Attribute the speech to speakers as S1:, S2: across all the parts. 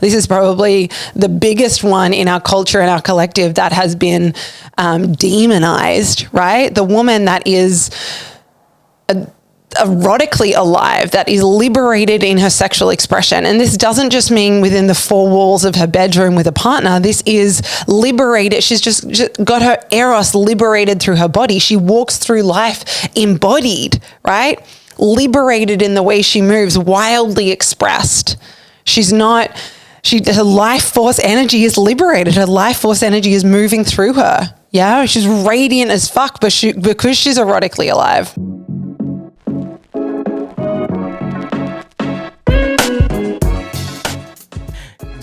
S1: This is probably the biggest one in our culture and our collective that has been demonized, right? The woman that is erotically alive, that is liberated in her sexual expression. And this doesn't just mean within the four walls of her bedroom with a partner. This is liberated. She's just got her eros liberated through her body. She walks through life embodied, right? Liberated in the way she moves, wildly expressed. Her life force energy is liberated. Her life force energy is moving through her. Yeah, she's radiant as fuck, because she's erotically alive.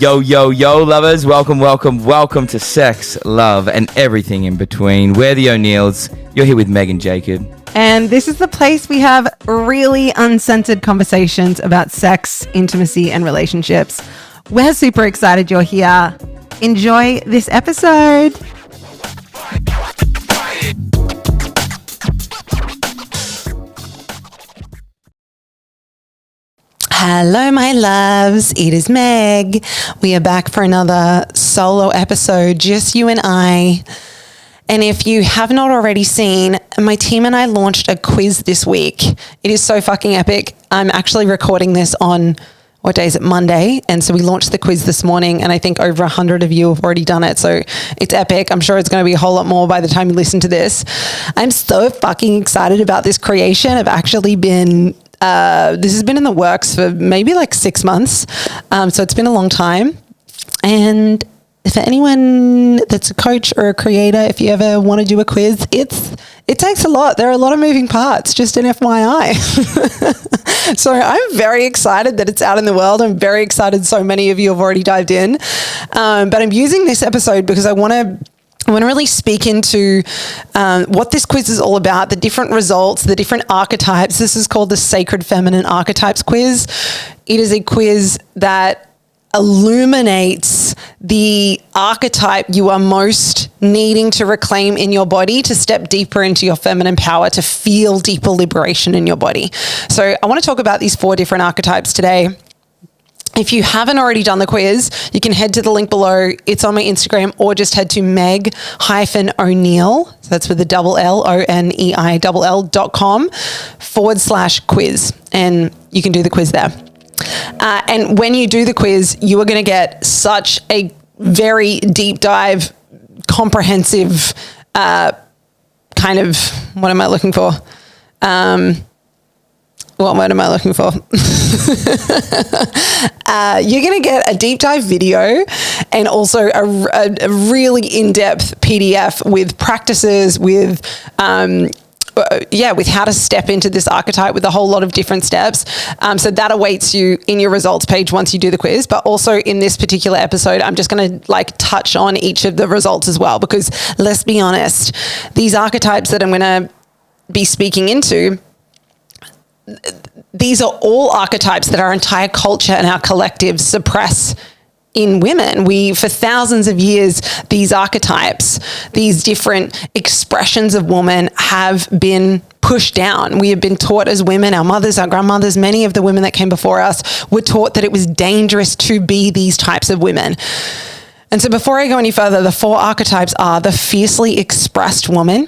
S2: Yo, yo, yo, lovers. Welcome to Sex, Love, and Everything in Between. We're the O'Neills. You're here with Meg and Jacob.
S3: And this is the place we have really uncensored conversations about sex, intimacy, and relationships. We're super excited you're here. Enjoy this episode.
S1: Hello, my loves. It is Meg. We are back for another solo episode, just you and I. And if you have not already seen, my team and I launched a quiz this week. It is so fucking epic. I'm actually recording this on, what day is it? Monday. And so we launched the quiz this morning, and I think over 100 of you have already done it. So it's epic. I'm sure it's going to be a whole lot more by the time you listen to this. I'm so fucking excited about this creation. I've actually been... this has been in the works for maybe like 6 months. So it's been a long time. And for anyone that's a coach or a creator, if you ever want to do a quiz, it takes a lot. There are a lot of moving parts, just an FYI. So I'm very excited that it's out in the world. I'm very excited so many of you have already dived in. But I'm using this episode because I want to really speak into what this quiz is all about, the different results, the different archetypes. This is called the Sacred Feminine Archetypes Quiz. It is a quiz that illuminates the archetype you are most needing to reclaim in your body, to step deeper into your feminine power, to feel deeper liberation in your body. So I want to talk about these 4 different archetypes today. If you haven't already done the quiz, you can head to the link below. It's on my Instagram, or just head to meg-o'neil. So that's with a double L, ONEILL.com/quiz. And you can do the quiz there. And when you do the quiz, you are going to get such a very deep dive, comprehensive kind of, what am I looking for? What word am I looking for? You're going to get a deep dive video and also a really in-depth PDF with practices, with how to step into this archetype, with a whole lot of different steps. So that awaits you in your results page once you do the quiz. But also in this particular episode, I'm just going to touch on each of the results as well, because let's be honest, these archetypes that I'm going to be speaking into, these are all archetypes that our entire culture and our collective suppress in women. For thousands of years, these archetypes, these different expressions of woman have been pushed down. We have been taught as women, our mothers, our grandmothers, many of the women that came before us were taught that it was dangerous to be these types of women. And so before I go any further, the 4 archetypes are the fiercely expressed woman.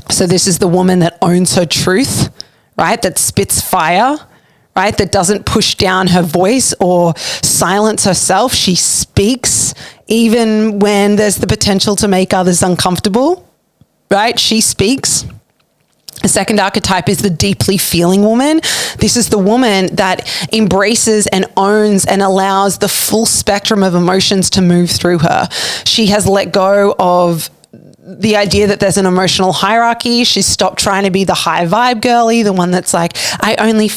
S1: So this is the woman that owns her truth, right? That spits fire, right? That doesn't push down her voice or silence herself. She speaks even when there's the potential to make others uncomfortable, right? She speaks. The second archetype is the deeply feeling woman. This is the woman that embraces and owns and allows the full spectrum of emotions to move through her. She has let go of the idea that there's an emotional hierarchy. She's stopped trying to be the high vibe girly, the one that's like, I only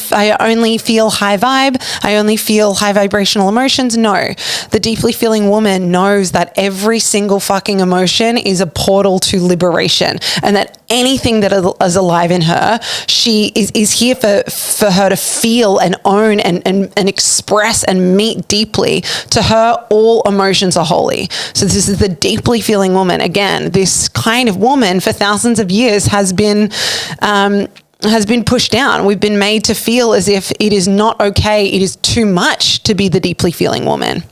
S1: feel high vibe. I only feel high vibrational emotions. No, the deeply feeling woman knows that every single fucking emotion is a portal to liberation, and that anything that is alive in her, she is here for her to feel and own and express and meet deeply. To her, all emotions are holy. So this is the deeply feeling woman. Again, this kind of woman for thousands of years has been has been pushed down. We've been made to feel as if it is not okay, it is too much to be the deeply feeling woman.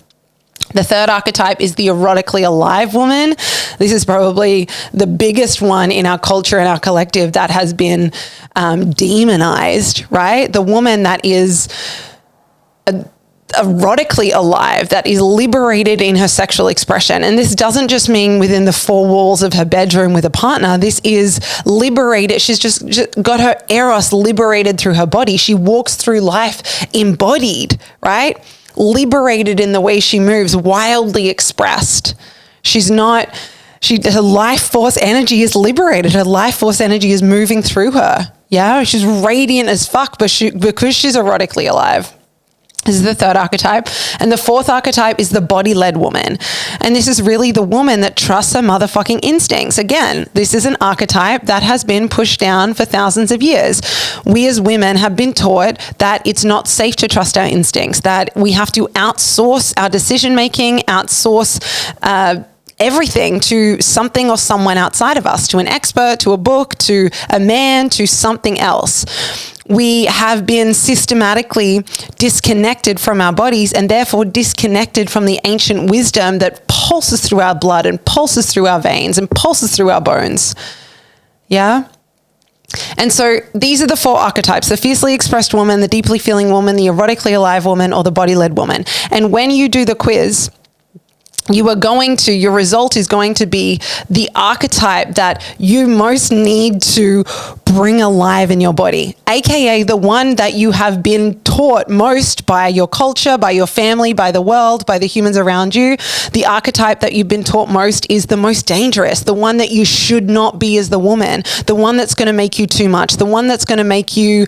S1: The third archetype is the erotically alive woman. This is probably the biggest one in our culture and our collective that has been demonized, right? The woman that is erotically alive, that is liberated in her sexual expression. And this doesn't just mean within the four walls of her bedroom with a partner. This is liberated. She's just got her eros liberated through her body. She walks through life embodied, right? Liberated in the way she moves, wildly expressed. Her life force energy is liberated. Her life force energy is moving through her. Yeah, she's radiant as fuck, because she's erotically alive. This is the third archetype. And the fourth archetype is the body-led woman. And this is really the woman that trusts her motherfucking instincts. Again, this is an archetype that has been pushed down for thousands of years. We as women have been taught that it's not safe to trust our instincts, that we have to outsource our decision-making, outsource everything to something or someone outside of us, to an expert, to a book, to a man, to something else. We have been systematically disconnected from our bodies and therefore disconnected from the ancient wisdom that pulses through our blood and pulses through our veins and pulses through our bones. Yeah? And so these are the four archetypes: the fiercely expressed woman, the deeply feeling woman, the erotically alive woman, or the body-led woman. And when you do the quiz, your result is going to be the archetype that you most need to bring alive in your body, aka the one that you have been taught most by your culture, by your family, by the world, by the humans around you. The archetype that you've been taught most is the most dangerous, the one that you should not be as the woman, the one that's going to make you too much, the one that's going to make you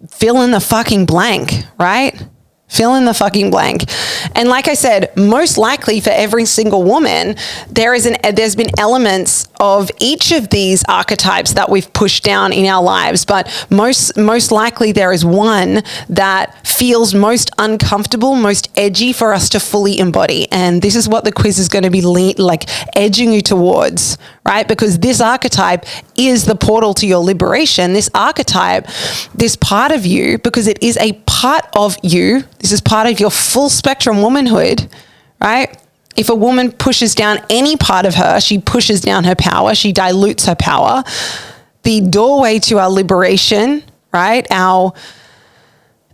S1: fill in the fucking blank, right? Fill in the fucking blank. And like I said, most likely for every single woman, there's been elements of each of these archetypes that we've pushed down in our lives, but most likely there is one that feels most uncomfortable, most edgy for us to fully embody. And this is what the quiz is going to be edging you towards, right? Because this archetype is the portal to your liberation. This archetype, this part of you, because it is a part of you, this is part of your full spectrum womanhood, right? If a woman pushes down any part of her, she pushes down her power, she dilutes her power. The doorway to our liberation, right? Our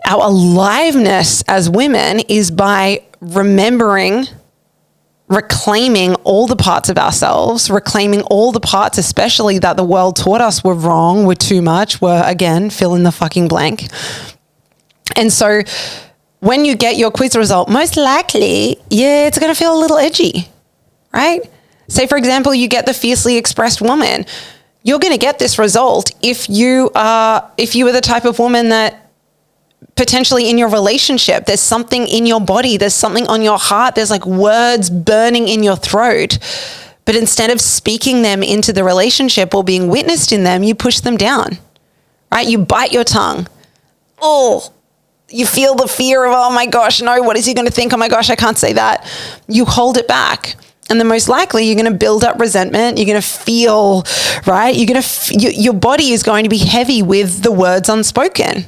S1: aliveness as women is by remembering, reclaiming all the parts of ourselves, reclaiming all the parts, especially that the world taught us were wrong, were too much, were, again, fill in the fucking blank. And so when you get your quiz result, most likely, it's going to feel a little edgy, right? Say, for example, you get the fiercely expressed woman. You're going to get this result if you are the type of woman that potentially in your relationship, there's something in your body, there's something on your heart, there's like words burning in your throat. But instead of speaking them into the relationship or being witnessed in them, you push them down, right? You bite your tongue. Oh, you feel the fear of, oh my gosh, no, what is he going to think? Oh my gosh, I can't say that. You hold it back. And then most likely you're going to build up resentment. You're going to feel, right? Your body is going to be heavy with the words unspoken.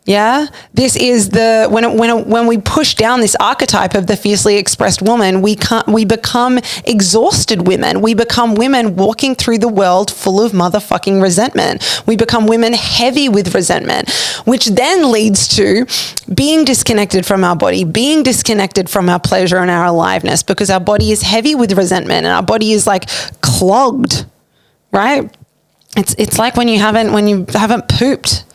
S1: Yeah, this is when we push down this archetype of the fiercely expressed woman, we become exhausted women. We become women walking through the world full of motherfucking resentment. We become women heavy with resentment, which then leads to being disconnected from our body, being disconnected from our pleasure and our aliveness, because our body is heavy with resentment and our body is like clogged, right? It's like when you haven't pooped.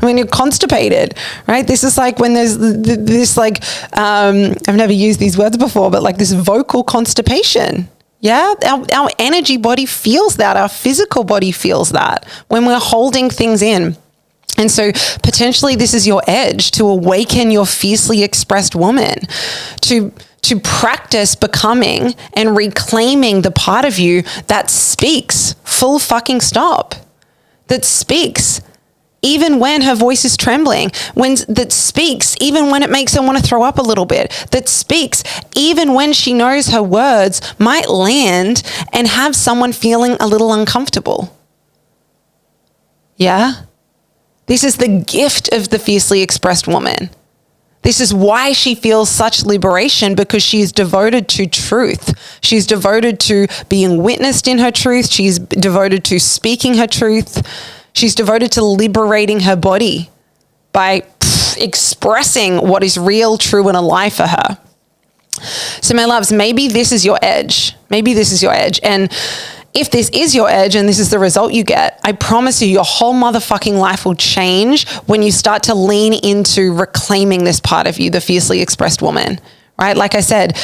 S1: When you're constipated, right? This is like when there's this I've never used these words before, but like this vocal constipation. Yeah, our energy body feels that. Our physical body feels that when we're holding things in. And so potentially this is your edge to awaken your fiercely expressed woman, to practice becoming and reclaiming the part of you that speaks full fucking stop, that speaks even when her voice is trembling, that speaks even when it makes her want to throw up a little bit, that speaks even when she knows her words might land and have someone feeling a little uncomfortable. Yeah? This is the gift of the fiercely expressed woman. This is why she feels such liberation, because she is devoted to truth. She's devoted to being witnessed in her truth. She's devoted to speaking her truth. She's devoted to liberating her body by expressing what is real, true, and alive for her. So my loves, maybe this is your edge. Maybe this is your edge. And if this is your edge and this is the result you get, I promise you, your whole motherfucking life will change when you start to lean into reclaiming this part of you, the fiercely expressed woman, right? Like I said,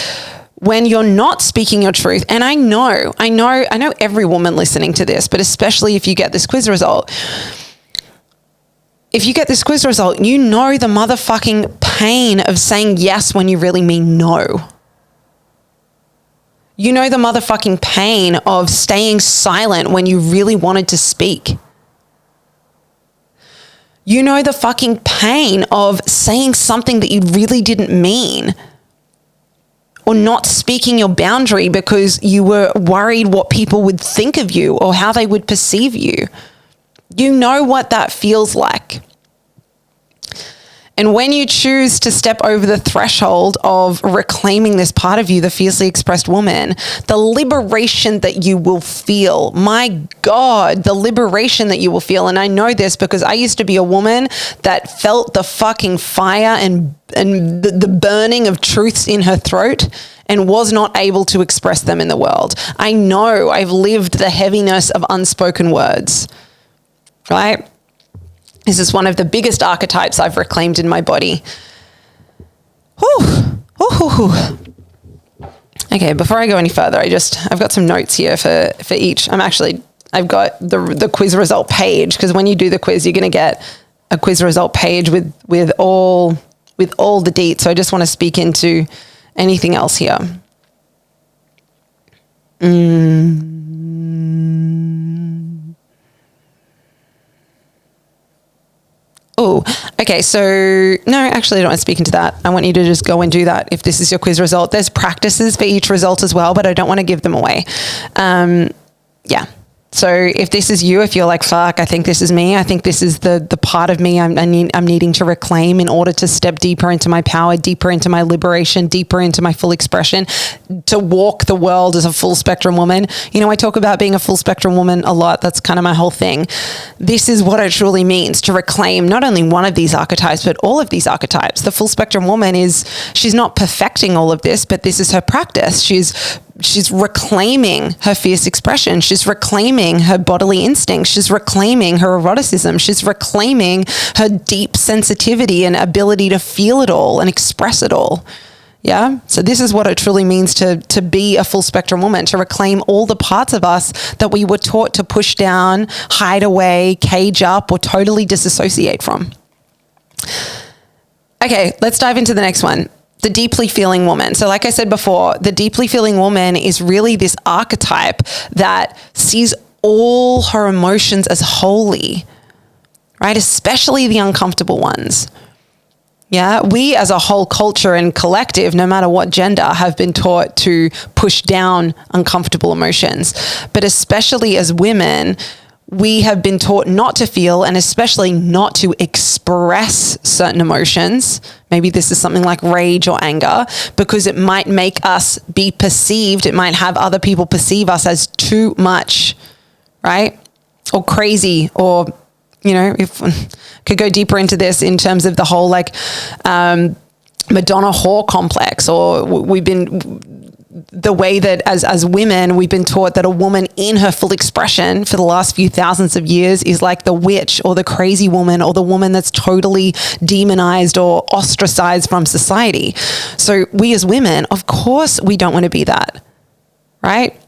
S1: when you're not speaking your truth, and I know every woman listening to this, but especially if you get this quiz result, you know the motherfucking pain of saying yes when you really mean no. You know the motherfucking pain of staying silent when you really wanted to speak. You know the fucking pain of saying something that you really didn't mean, or not speaking your boundary because you were worried what people would think of you or how they would perceive you. You know what that feels like. And when you choose to step over the threshold of reclaiming this part of you, the fiercely expressed woman, the liberation that you will feel, my God, the liberation that you will feel. And I know this because I used to be a woman that felt the fucking fire and the burning of truths in her throat and was not able to express them in the world. I know I've lived the heaviness of unspoken words, right? This is one of the biggest archetypes I've reclaimed in my body. Whew. Okay, before I go any further, I've got some notes here for each. I've got the quiz result page, because when you do the quiz, you're going to get a quiz result page with all the deets. So I just want to speak into anything else here. Oh, okay. So no, actually I don't want to speak into that. I want you to just go and do that. If this is your quiz result, there's practices for each result as well, but I don't want to give them away. Yeah. So if this is you, if you're like, fuck, I think this is me. I think this is the part of me I'm needing to reclaim in order to step deeper into my power, deeper into my liberation, deeper into my full expression, to walk the world as a full spectrum woman. You know, I talk about being a full spectrum woman a lot. That's kind of my whole thing. This is what it truly means to reclaim not only one of these archetypes, but all of these archetypes. The full spectrum woman she's not perfecting all of this, but this is her practice. She's reclaiming her fierce expression. She's reclaiming her bodily instincts. She's reclaiming her eroticism. She's reclaiming her deep sensitivity and ability to feel it all and express it all. Yeah. So this is what it truly means to be a full spectrum woman, to reclaim all the parts of us that we were taught to push down, hide away, cage up, or totally disassociate from. Okay, let's dive into the next one. The deeply feeling woman. So like I said before, the deeply feeling woman is really this archetype that sees all her emotions as holy, right? Especially the uncomfortable ones. Yeah, we as a whole culture and collective, no matter what gender, have been taught to push down uncomfortable emotions. But especially as women, we have been taught not to feel, and especially not to express certain emotions. Maybe this is something like rage or anger, because it might make us be perceived. It might have other people perceive us as too much, right? Or crazy, or, you know, if could go deeper into this in terms of the whole like Madonna whore complex, or we've been the way that as women, we've been taught that a woman in her full expression for the last few thousands of years is like the witch or the crazy woman or the woman that's totally demonized or ostracized from society. So we as women, of course, we don't want to be that, right?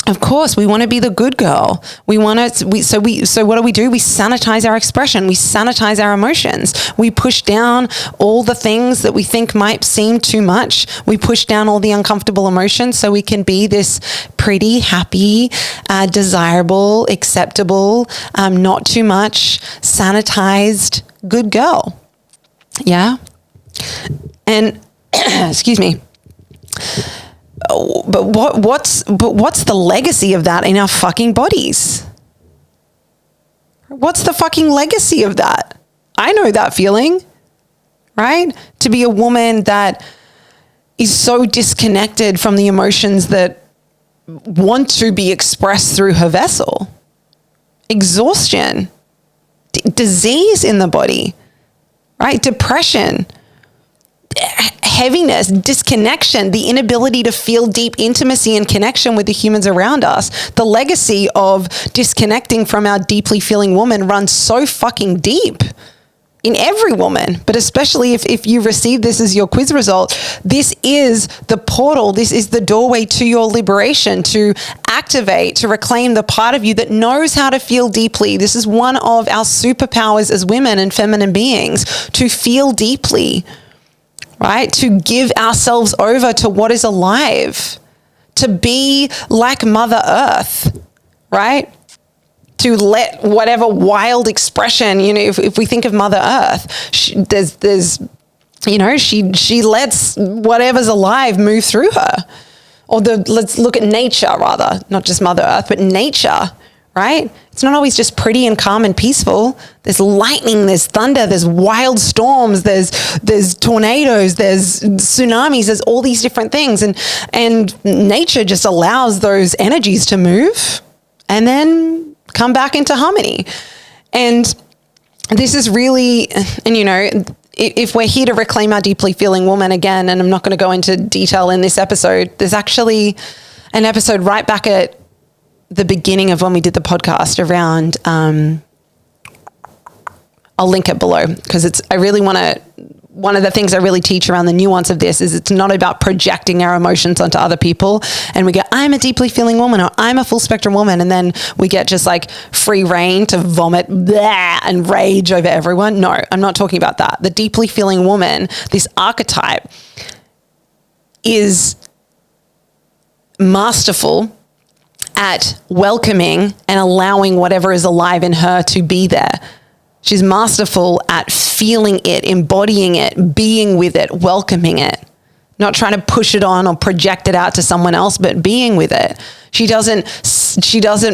S1: Of course, we want to be the good girl. So what do? We sanitize our expression. We sanitize our emotions. We push down all the things that we think might seem too much. We push down all the uncomfortable emotions so we can be this pretty, happy, desirable, acceptable, not too much, sanitized good girl. Yeah. And excuse me. But what's the legacy of that in our fucking bodies? What's the fucking legacy of that? I know that feeling, right? To be a woman that is so disconnected from the emotions that want to be expressed through her vessel. Exhaustion, disease in the body, right? Depression, heaviness, disconnection, the inability to feel deep intimacy and connection with the humans around us. The legacy of disconnecting from our deeply feeling woman runs so fucking deep in every woman, but especially if you receive this as your quiz result. This is the portal. This is the doorway to your liberation, to activate, to reclaim the part of you that knows how to feel deeply. This is one of our superpowers as women and feminine beings, to feel deeply. Right? To give ourselves over to what is alive, to be like Mother Earth, right? To let whatever wild expression, if we think of Mother Earth, she lets whatever's alive move through her. Or let's look at nature rather, not just Mother Earth, but nature, right? It's not always just pretty and calm and peaceful. There's lightning, there's thunder, there's wild storms, there's tornadoes, there's tsunamis, there's all these different things. And nature just allows those energies to move and then come back into harmony. And this is really, if we're here to reclaim our deeply feeling woman again, and I'm not going to go into detail in this episode, there's actually an episode right back at the beginning of when we did the podcast around, I'll link it below because one of the things I really teach around the nuance of this is it's not about projecting our emotions onto other people. And we go, I'm a deeply feeling woman, or I'm a full spectrum woman. And then we get just like free reign to vomit and rage over everyone. No, I'm not talking about that. The deeply feeling woman, this archetype, is masterful at welcoming and allowing whatever is alive in her to be there. She's masterful at feeling it, embodying it, being with it, welcoming it, not trying to push it on or project it out to someone else, but being with it. She doesn't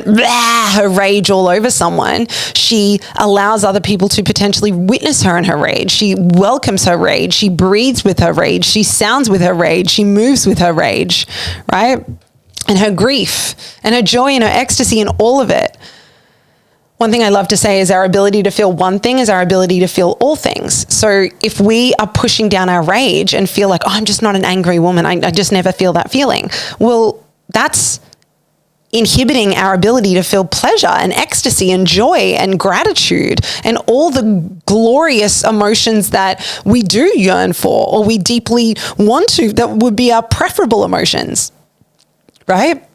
S1: her rage all over someone. She allows other people to potentially witness her in her rage. She welcomes her rage. She breathes with her rage. She sounds with her rage. She moves with her rage, right? And her grief and her joy and her ecstasy and all of it. One thing I love to say is our ability to feel one thing is our ability to feel all things. So if we are pushing down our rage and feel like, oh, I'm just not an angry woman, I just never feel that feeling. Well, that's inhibiting our ability to feel pleasure and ecstasy and joy and gratitude and all the glorious emotions that we do yearn for or we deeply want to, that would be our preferable emotions. Right?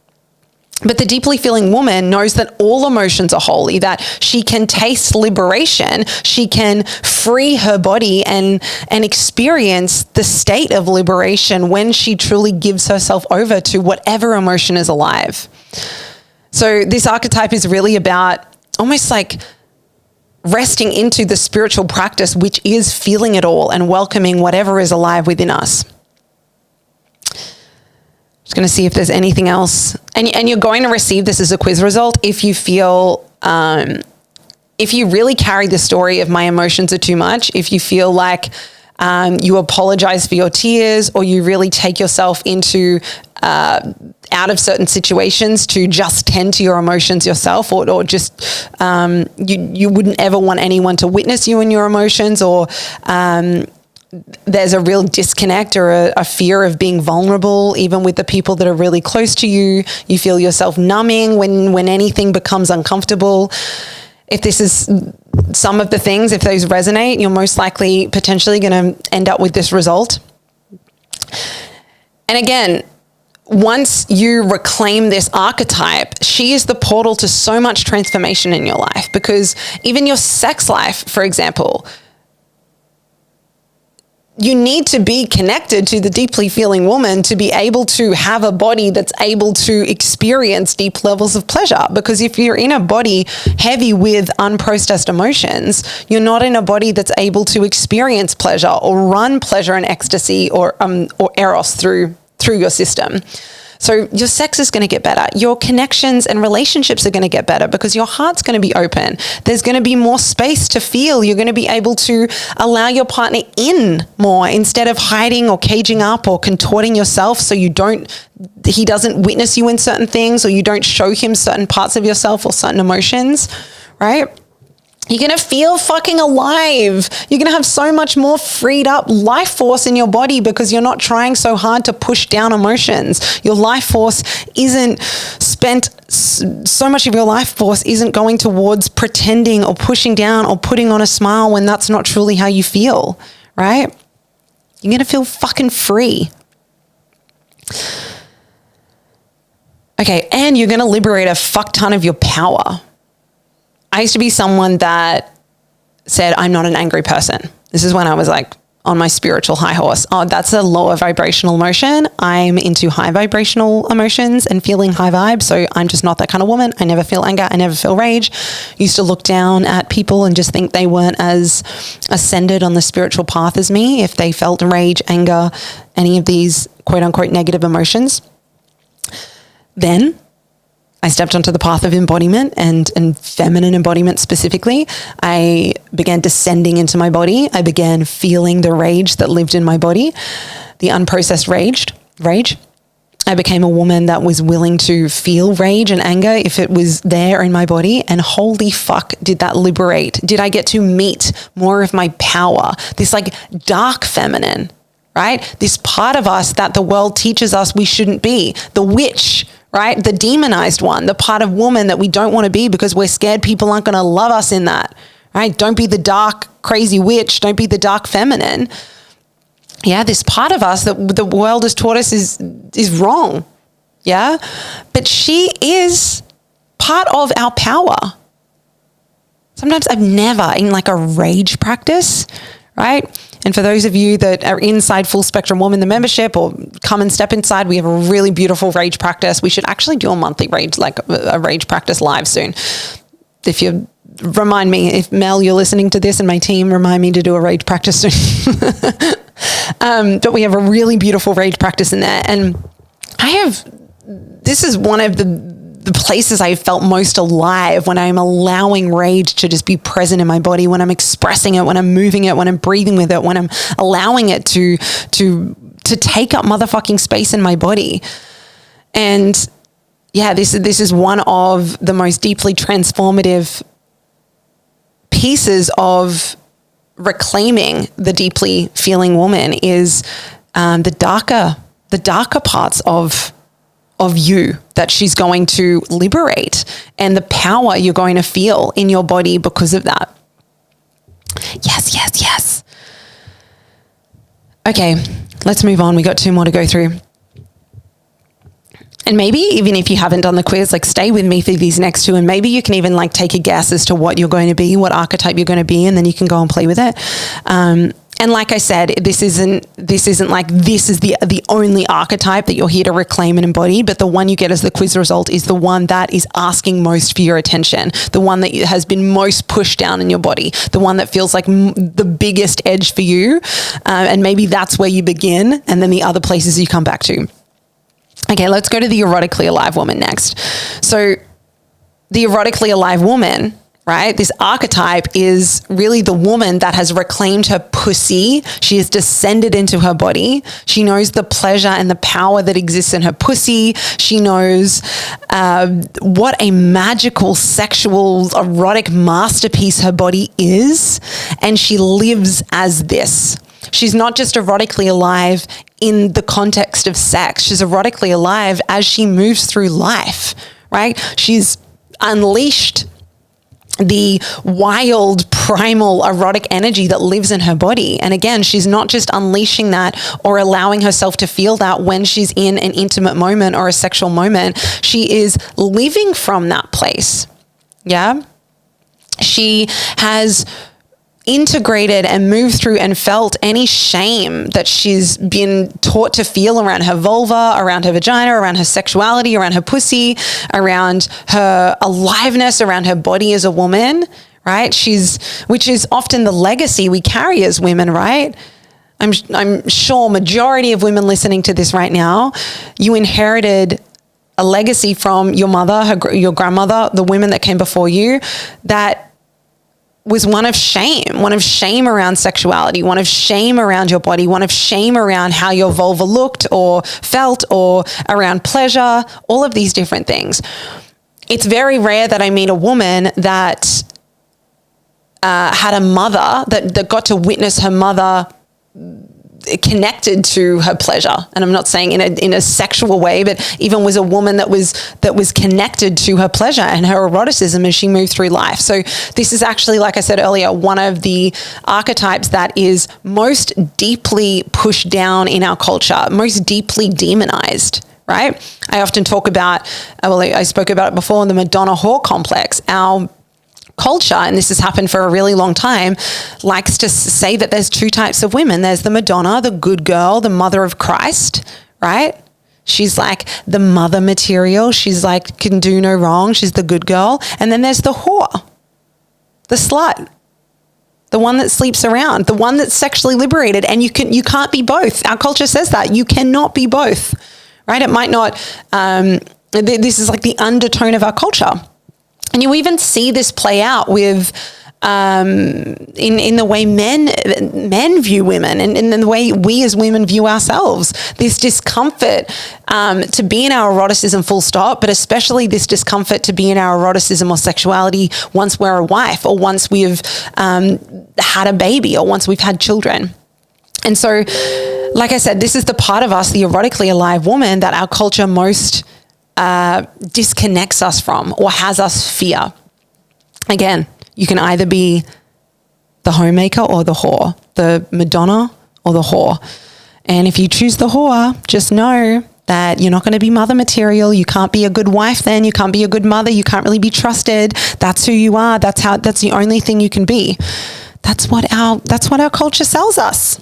S1: But the deeply feeling woman knows that all emotions are holy, that she can taste liberation, she can free her body and experience the state of liberation when she truly gives herself over to whatever emotion is alive. So this archetype is really about almost like resting into the spiritual practice, which is feeling it all and welcoming whatever is alive within us. Just going to see if there's anything else. And you're going to receive this as a quiz result if you feel, if you really carry the story of my emotions are too much, if you feel like you apologize for your tears or you really take yourself into out of certain situations to just tend to your emotions yourself or just you wouldn't ever want anyone to witness you in your emotions or there's a real disconnect or a fear of being vulnerable, even with the people that are really close to you. You feel yourself numbing when anything becomes uncomfortable. If this is some of the things, if those resonate, you're most likely potentially going to end up with this result. And again, once you reclaim this archetype, she is the portal to so much transformation in your life, because even your sex life, for example, you need to be connected to the deeply feeling woman to be able to have a body that's able to experience deep levels of pleasure. Because if you're in a body heavy with unprocessed emotions, you're not in a body that's able to experience pleasure or run pleasure and ecstasy or eros through your system. So your sex is going to get better. Your connections and relationships are going to get better because your heart's going to be open. There's going to be more space to feel. You're going to be able to allow your partner in more instead of hiding or caging up or contorting yourself so he doesn't witness you in certain things, or you don't show him certain parts of yourself or certain emotions, right? You're going to feel fucking alive. You're going to have so much more freed up life force in your body because you're not trying so hard to push down emotions. Your life force isn't spent, so much of your life force isn't going towards pretending or pushing down or putting on a smile when that's not truly how you feel, right? You're going to feel fucking free. Okay, and you're going to liberate a fuck ton of your power. I used to be someone that said, I'm not an angry person. This is when I was like on my spiritual high horse. Oh, that's a lower vibrational emotion. I'm into high vibrational emotions and feeling high vibes. So I'm just not that kind of woman. I never feel anger. I never feel rage. Used to look down at people and just think they weren't as ascended on the spiritual path as me if they felt rage, anger, any of these quote unquote negative emotions. Then I stepped onto the path of embodiment and feminine embodiment specifically. I began descending into my body. I began feeling the rage that lived in my body, the unprocessed rage. I became a woman that was willing to feel rage and anger if it was there in my body. And holy fuck, did that liberate? Did I get to meet more of my power? This like dark feminine, right? This part of us that the world teaches us we shouldn't be. The witch, right? The demonized one, the part of woman that we don't want to be because we're scared people aren't going to love us in that, right? Don't be the dark, crazy witch. Don't be the dark feminine. Yeah, this part of us that the world has taught us is wrong. Yeah, but she is part of our power. Sometimes I've never in like a rage practice, right? And for those of you that are inside Full Spectrum Woman, the membership, or come and step inside, we have a really beautiful rage practice. We should actually do a monthly rage, like a rage practice live soon. If you remind me, if Mel, you're listening to this and my team, remind me to do a rage practice soon. But we have a really beautiful rage practice in there. And this is one of the places I felt most alive, when I'm allowing rage to just be present in my body, when I'm expressing it, when I'm moving it, when I'm breathing with it, when I'm allowing it to take up motherfucking space in my body. And yeah, this is one of the most deeply transformative pieces of reclaiming the deeply feeling woman is the darker parts of you that she's going to liberate, and the power you're going to feel in your body because of that. Yes. Okay, let's move on. We got 2 more to go through. And maybe even if you haven't done the quiz, like stay with me for these next 2, and maybe you can even like take a guess as to what you're going to be, what archetype you're going to be, and then you can go and play with it. And like I said, this isn't like this is the only archetype that you're here to reclaim and embody, but the one you get as the quiz result is the one that is asking most for your attention, the one that has been most pushed down in your body, the one that feels like the biggest edge for you. And maybe that's where you begin, and then the other places you come back to. Okay, let's go to the erotically alive woman next. So the erotically alive woman, right? This archetype is really the woman that has reclaimed her pussy. She has descended into her body. She knows the pleasure and the power that exists in her pussy. She knows what a magical, sexual, erotic masterpiece her body is. And she lives as this. She's not just erotically alive in the context of sex. She's erotically alive as she moves through life, right? She's unleashed the wild, primal, erotic energy that lives in her body. And again, she's not just unleashing that or allowing herself to feel that when she's in an intimate moment or a sexual moment. She is living from that place. Yeah. She has integrated and moved through and felt any shame that she's been taught to feel around her vulva, around her vagina, around her sexuality, around her pussy, around her aliveness, around her body as a woman, right? Which is often the legacy we carry as women, right? I'm sure majority of women listening to this right now, you inherited a legacy from your mother, your grandmother, the women that came before you, that was one of shame around sexuality, one of shame around your body, one of shame around how your vulva looked or felt, or around pleasure, all of these different things. It's very rare that I meet a woman that had a mother that got to witness her mother connected to her pleasure. And I'm not saying in a sexual way, but even was a woman that was connected to her pleasure and her eroticism as she moved through life. So this is actually, like I said earlier, one of the archetypes that is most deeply pushed down in our culture, most deeply demonized, right? I often talk about, I spoke about it before, the Madonna whore complex. Our culture, and this has happened for a really long time, likes to say that there's two types of women. There's the Madonna, the good girl, the mother of Christ, right? She's like the mother material. She's like, can do no wrong. She's the good girl. And then there's the whore, the slut, the one that sleeps around, the one that's sexually liberated. And you can't be both. Our culture says that. You cannot be both, right? It might not, this is like the undertone of our culture. And you even see this play out with in the way men view women, and in the way we as women view ourselves. This discomfort to be in our eroticism full stop, but especially this discomfort to be in our eroticism or sexuality once we're a wife, or once we've had a baby, or once we've had children. And so, like I said, this is the part of us, the erotically alive woman, that our culture most disconnects us from or has us fear. Again, you can either be the homemaker or the whore, the Madonna or the whore. And if you choose the whore, just know that you're not going to be mother material. You can't be a good wife then. You can't be a good mother. You can't really be trusted. That's who you are. That's the only thing you can be. That's what our culture sells us.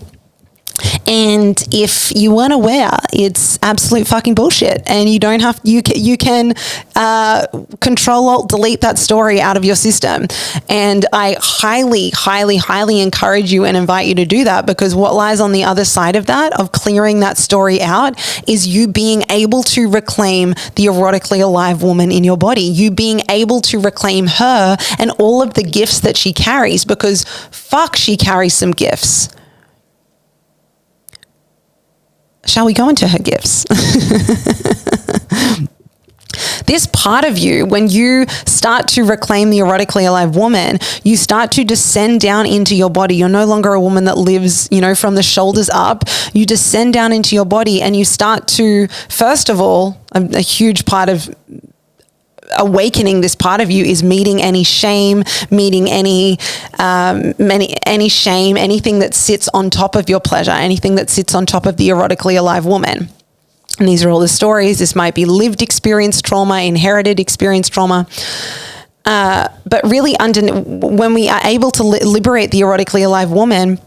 S1: And if you weren't aware, it's absolute fucking bullshit. And you don't have, you can control, alt, delete that story out of your system. And I highly, highly, highly encourage you and invite you to do that, because what lies on the other side of that, of clearing that story out, is you being able to reclaim the erotically alive woman in your body. You being able to reclaim her and all of the gifts that she carries, because fuck, she carries some gifts. Shall we go into her gifts? This part of you, when you start to reclaim the erotically alive woman, you start to descend down into your body. You're no longer a woman that lives, from the shoulders up. You descend down into your body, and you start to, first of all, a huge part of awakening this part of you is meeting any shame, meeting any shame, anything that sits on top of your pleasure, anything that sits on top of the erotically alive woman. And these are all the stories. This might be lived experience trauma, inherited experience trauma. But really, when we are able to liberate the erotically alive woman,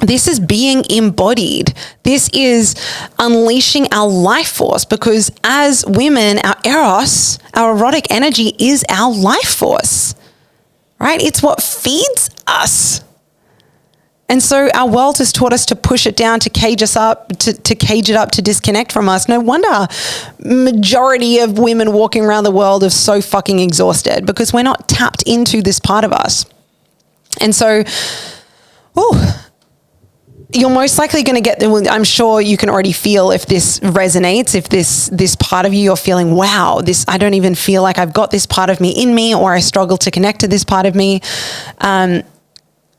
S1: this is being embodied. This is unleashing our life force, because as women, our eros, our erotic energy, is our life force, right? It's what feeds us. And so our world has taught us to push it down, to cage us up, to cage it up, to disconnect from us. No wonder majority of women walking around the world are so fucking exhausted, because we're not tapped into this part of us. And so, you're most likely going to get, I'm sure you can already feel if this resonates, if this part of you're feeling, wow, I don't even feel like I've got this part of me in me, or I struggle to connect to this part of me.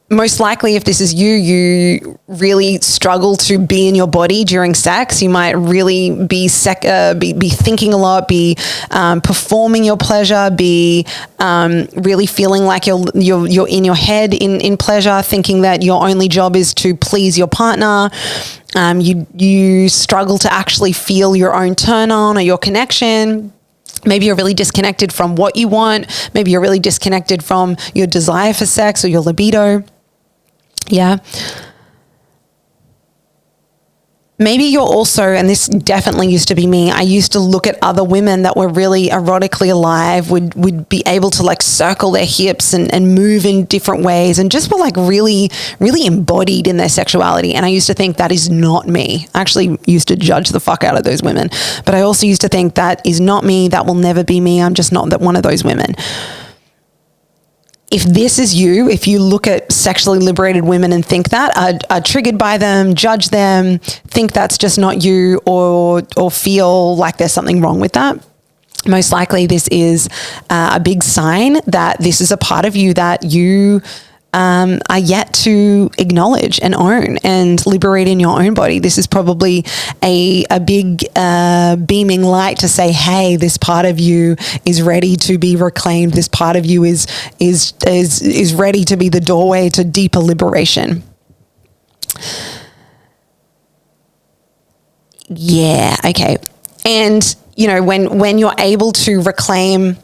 S1: most likely, if this is you, you really struggle to be in your body during sex. You might really be thinking a lot, be performing your pleasure, be really feeling like you're in your head in pleasure, thinking that your only job is to please your partner. You struggle to actually feel your own turn on or your connection. Maybe you're really disconnected from what you want. Maybe you're really disconnected from your desire for sex or your libido. Yeah. Maybe you're also, and this definitely used to be me, I used to look at other women that were really erotically alive, would be able to like circle their hips and move in different ways and just were like really, really embodied in their sexuality. And I used to think that is not me. I actually used to judge the fuck out of those women. But I also used to think that is not me. That will never be me. I'm just not that one of those women. If this is you, if you look at sexually liberated women and think that, are triggered by them, judge them, think that's just not you, or feel like there's something wrong with that, most likely this is a big sign that this is a part of you that you are yet to acknowledge and own and liberate in your own body. This is probably a big beaming light to say, hey, this part of you is ready to be reclaimed. This part of you is ready to be the doorway to deeper liberation. Yeah, okay. And, you know, when you're able to reclaim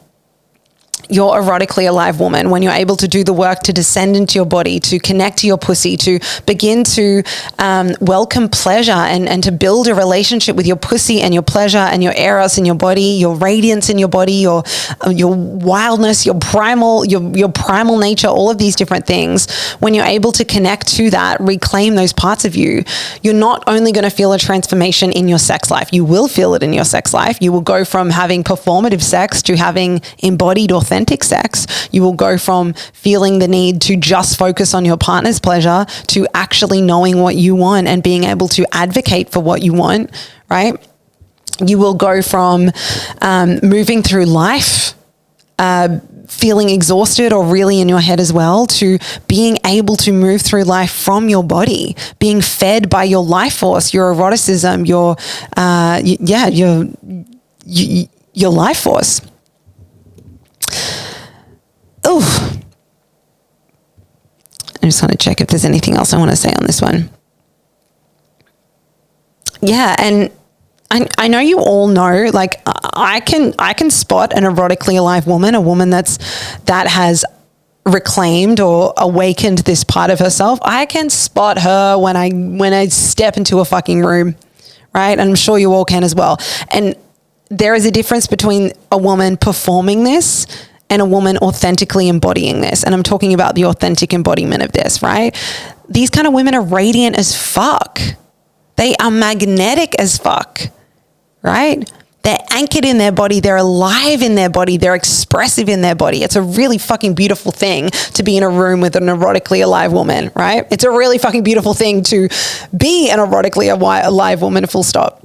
S1: your erotically alive woman, when you're able to do the work to descend into your body, to connect to your pussy, to begin to welcome pleasure and to build a relationship with your pussy and your pleasure and your eros in your body, your radiance in your body, your wildness, your primal nature, all of these different things. When you're able to connect to that, reclaim those parts of you, you're not only going to feel a transformation in your sex life, you will feel it in your sex life. You will go from having performative sex to having embodied authentic sex. You will go from feeling the need to just focus on your partner's pleasure to actually knowing what you want and being able to advocate for what you want, right? You will go from moving through life feeling exhausted or really in your head as well, to being able to move through life from your body, being fed by your life force, your eroticism, your life force. Oh, I just want to check if there's anything else I want to say on this one. Yeah, and I know you all know, like I can spot an erotically alive woman, a woman that has reclaimed or awakened this part of herself. I can spot her when I step into a fucking room, right? And I'm sure you all can as well. And there is a difference between a woman performing this and a woman authentically embodying this. And I'm talking about the authentic embodiment of this, right? These kind of women are radiant as fuck. They are magnetic as fuck, right? They're anchored in their body. They're alive in their body. They're expressive in their body. It's a really fucking beautiful thing to be in a room with an erotically alive woman, right? It's a really fucking beautiful thing to be an erotically alive woman, full stop.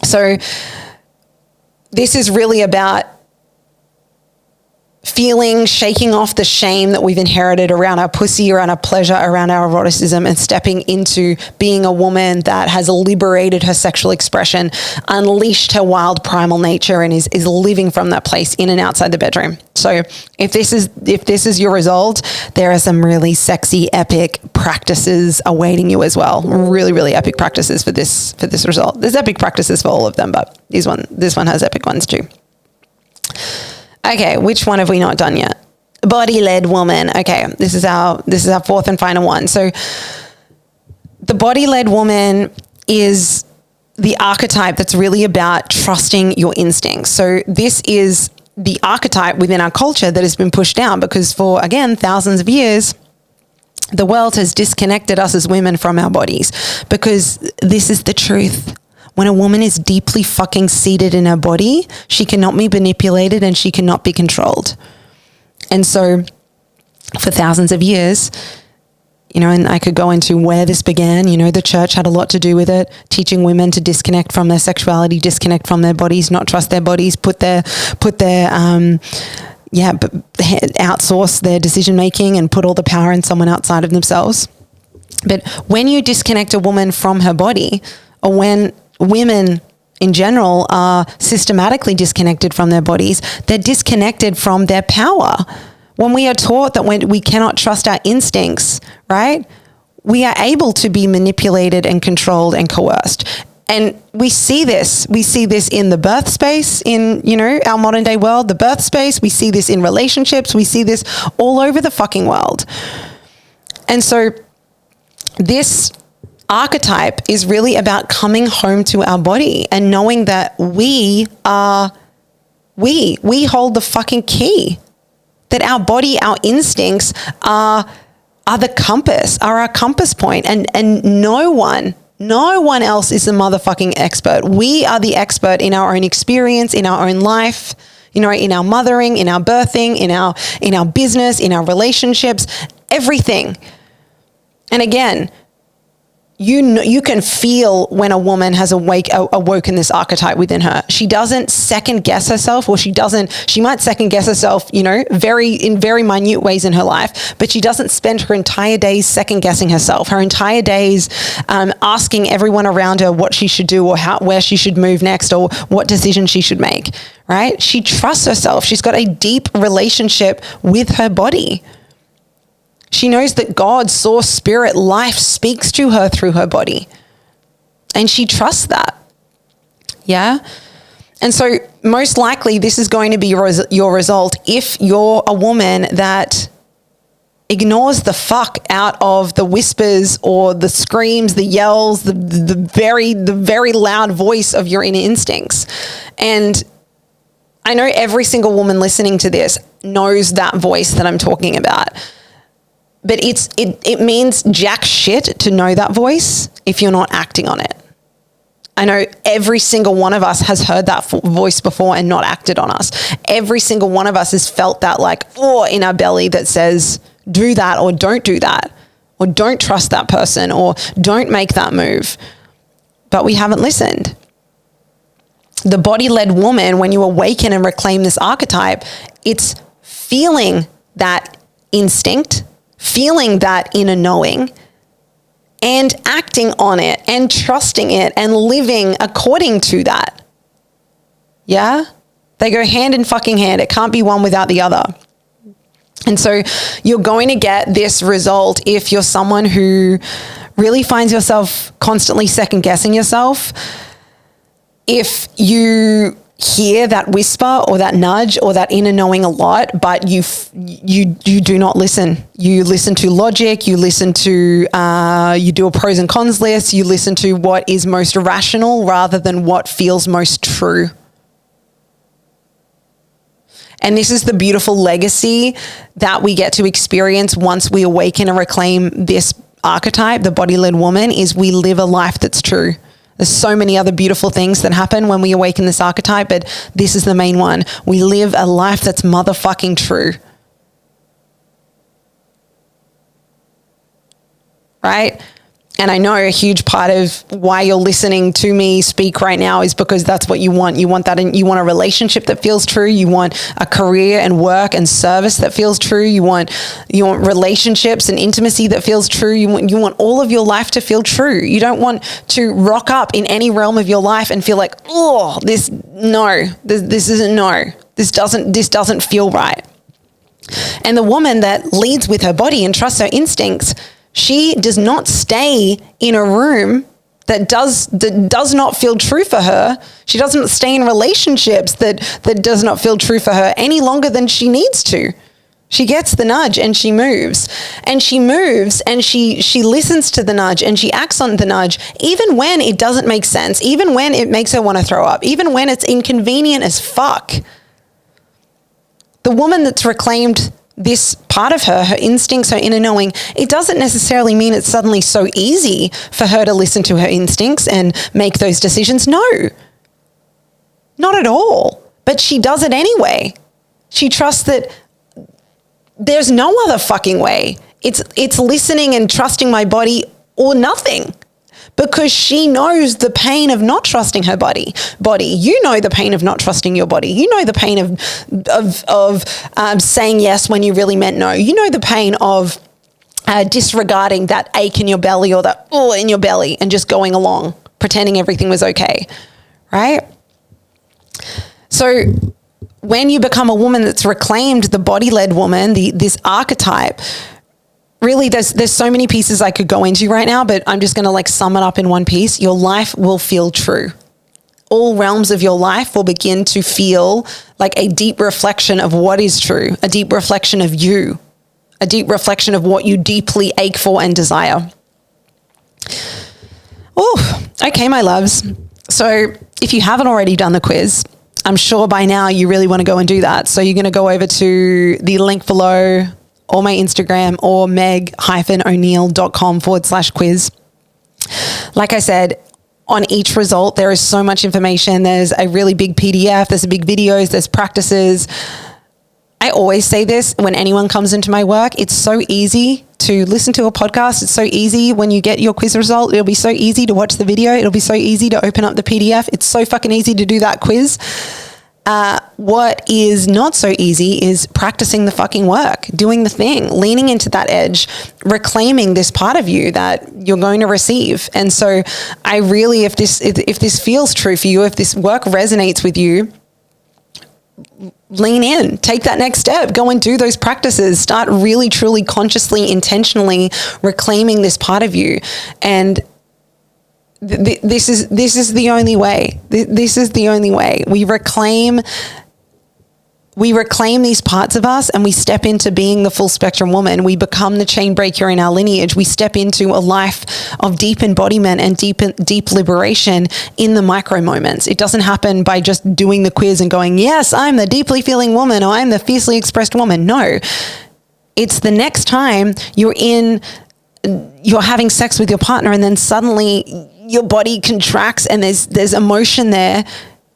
S1: So this is really about shaking off the shame that we've inherited around our pussy, around our pleasure, around our eroticism, and stepping into being a woman that has liberated her sexual expression, unleashed her wild primal nature, and is living from that place in and outside the bedroom. So if this is your result, there are some really sexy, epic practices awaiting you as well. Really, really epic practices for this result. There's epic practices for all of them, but this one has epic ones too. Okay, which one have we not done yet? Body-led woman. Okay, this is our fourth and final one. So the body-led woman is the archetype that's really about trusting your instincts. So this is the archetype within our culture that has been pushed down because for, again, thousands of years, the world has disconnected us as women from our bodies because this is the truth. When a woman is deeply fucking seated in her body, she cannot be manipulated and she cannot be controlled. And so for thousands of years, and I could go into where this began, the church had a lot to do with it, teaching women to disconnect from their sexuality, disconnect from their bodies, not trust their bodies, put their outsource their decision making and put all the power in someone outside of themselves. But when you disconnect a woman from her body, or when women in general are systematically disconnected from their bodies, they're disconnected from their power. When we are taught that when we cannot trust our instincts, right, we are able to be manipulated and controlled and coerced. And we see this in the birth space, in, our modern day world, the birth space. We see this in relationships. We see this all over the fucking world. And so this archetype is really about coming home to our body and knowing that we hold the fucking key, that our body, our instincts are the compass, are our compass point, and no one else is the motherfucking expert. We are the expert in our own experience, in our own life, in our mothering, in our birthing, in our business, in our relationships, everything. And again, you can feel when a woman has awoken this archetype within her. She doesn't second guess herself, or she might second guess herself, in very minute ways in her life, but she doesn't spend her entire days second guessing herself, her entire days asking everyone around her what she should do, or where she should move next, or what decision she should make, right? She trusts herself. She's got a deep relationship with her body. She knows that God, source, spirit, life speaks to her through her body. And she trusts that. Yeah? And so most likely this is going to be your result if you're a woman that ignores the fuck out of the whispers or the screams, the yells, the very loud voice of your inner instincts. And I know every single woman listening to this knows that voice that I'm talking about. But it means jack shit to know that voice if you're not acting on it. I know every single one of us has heard that voice before and not acted on us. Every single one of us has felt that in our belly that says, do that, or don't do that, or don't trust that person, or don't make that move. But we haven't listened. The body-led woman, when you awaken and reclaim this archetype, it's feeling that instinct, feeling that inner knowing, and acting on it and trusting it and living according to that. Yeah? They go hand in fucking hand. It can't be one without the other. And so you're going to get this result if you're someone who really finds yourself constantly second guessing yourself. If you hear that whisper or that nudge or that inner knowing a lot, but you do not listen. You listen to logic, you listen to, you do a pros and cons list, you listen to what is most rational rather than what feels most true. And this is the beautiful legacy that we get to experience once we awaken and reclaim this archetype, the body-led woman, is we live a life that's true. There's so many other beautiful things that happen when we awaken this archetype, but this is the main one. We live a life that's motherfucking true. Right? And I know a huge part of why you're listening to me speak right now is because that's what you want. You want that, and you want a relationship that feels true. You want a career and work and service that feels true. You want relationships and intimacy that feels true. You want all of your life to feel true. You don't want to rock up in any realm of your life and feel like, oh, this doesn't feel right. And the woman that leads with her body and trusts her instincts, she does not stay in a room that does not feel true for her. She doesn't stay in relationships that does not feel true for her any longer than she needs to. She gets the nudge and she moves. And she moves and she listens to the nudge and she acts on the nudge, even when it doesn't make sense, even when it makes her want to throw up, even when it's inconvenient as fuck. The woman that's reclaimed this part of her instincts, her inner knowing, it doesn't necessarily mean it's suddenly so easy for her to listen to her instincts and make those decisions. No, not at all. But she does it anyway. She trusts that there's no other fucking way. It's listening and trusting my body or nothing. because she knows the pain of not trusting her body. You know the pain of not trusting your body. You know the pain of saying yes when you really meant no. You know the pain of disregarding that ache in your belly or that in your belly and just going along, pretending everything was okay, right? So when you become a woman that's reclaimed, the body-led woman, this archetype, really there's so many pieces I could go into right now, but I'm just going to like sum it up in one piece. Your life will feel true. All realms of your life will begin to feel like a deep reflection of what is true, a deep reflection of you, a deep reflection of what you deeply ache for and desire. Oh, okay, my loves. So if you haven't already done the quiz, I'm sure by now you really want to go and do that. So you're going to go over to the link below or my Instagram or meg-o'neill.com/quiz. Like I said, on each result, there is so much information. There's a really big PDF, there's big videos, there's practices. I always say this when anyone comes into my work, it's so easy to listen to a podcast. It's so easy when you get your quiz result. It'll be so easy to watch the video. It'll be so easy to open up the PDF. It's so fucking easy to do that quiz. What is not so easy is practicing the fucking work, doing the thing, leaning into that edge, reclaiming this part of you that you're going to receive. And so I really, if this feels true for you, if this work resonates with you, lean in, take that next step, go and do those practices, start really, truly, consciously, intentionally reclaiming this part of you. And this is the only way. This is the only way. We reclaim these parts of us and we step into being the full spectrum woman. We become the chain breaker in our lineage. We step into a life of deep embodiment and deep liberation in the micro moments. It doesn't happen by just doing the quiz and going, yes, I'm the deeply feeling woman or I'm the fiercely expressed woman. No, it's the next time you're having sex with your partner and then suddenly your body contracts and there's emotion there.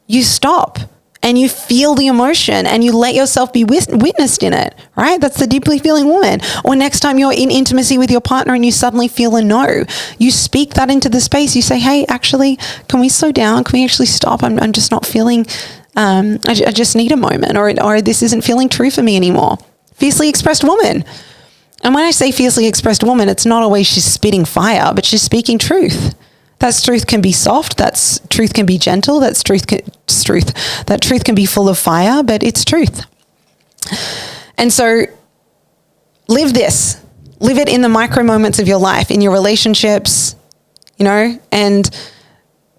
S1: You stop. And you feel the emotion and you let yourself be witnessed in it, right? That's the deeply feeling woman. Or next time you're in intimacy with your partner and you suddenly feel a no, you speak that into the space. You say, hey, actually, can we slow down? Can we actually stop? I'm just not feeling, I just need a moment or this isn't feeling true for me anymore. Fiercely expressed woman. And when I say fiercely expressed woman, it's not always she's spitting fire, but she's speaking truth. That truth can be soft. That truth can be gentle. That truth can be full of fire, but it's truth. And so live this. Live it in the micro moments of your life, in your relationships, and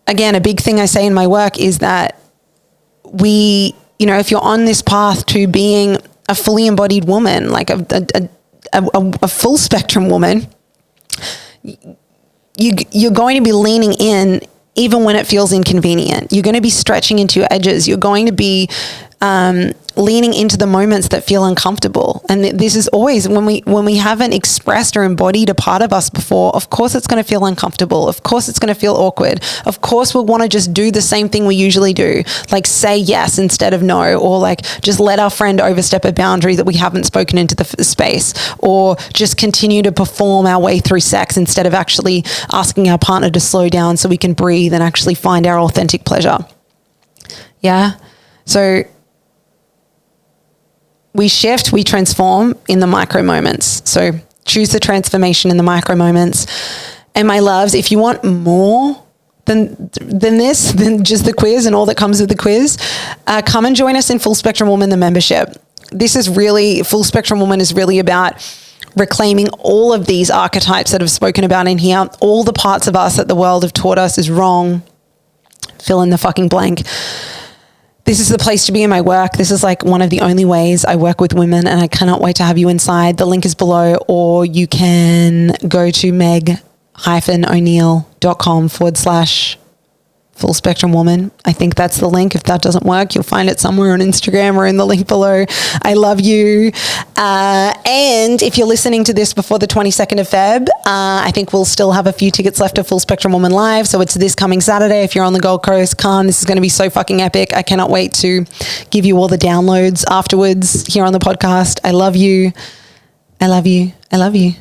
S1: again, a big thing I say in my work is that if you're on this path to being a fully embodied woman, like a full spectrum woman, you're going to be leaning in even when it feels inconvenient. You're going to be stretching into your edges. You're going to be leaning into the moments that feel uncomfortable. And this is always when we haven't expressed or embodied a part of us before, of course it's going to feel uncomfortable. Of course it's going to feel awkward. Of course we'll want to just do the same thing we usually do, like say yes instead of no, or like just let our friend overstep a boundary that we haven't spoken into the space, or just continue to perform our way through sex instead of actually asking our partner to slow down so we can breathe and actually find our authentic pleasure. Yeah. So we shift, we transform in the micro moments. So choose the transformation in the micro moments. And my loves, if you want more than just the quiz and all that comes with the quiz, come and join us in Full Spectrum Woman, the membership. Full Spectrum Woman is really about reclaiming all of these archetypes that I've spoken about in here, all the parts of us that the world have taught us is wrong. Fill in the fucking blank. This is the place to be in my work. This is like one of the only ways I work with women, and I cannot wait to have you inside. The link is below, or you can go to meg-o'neill.com/Full Spectrum Woman. I think that's the link. If that doesn't work, you'll find it somewhere on Instagram or in the link below. I love you. And if you're listening to this before the 22nd of Feb, I think we'll still have a few tickets left of Full Spectrum Woman Live. So it's this coming Saturday. If you're on the Gold Coast, come. This is going to be so fucking epic. I cannot wait to give you all the downloads afterwards here on the podcast. I love you. I love you. I love you.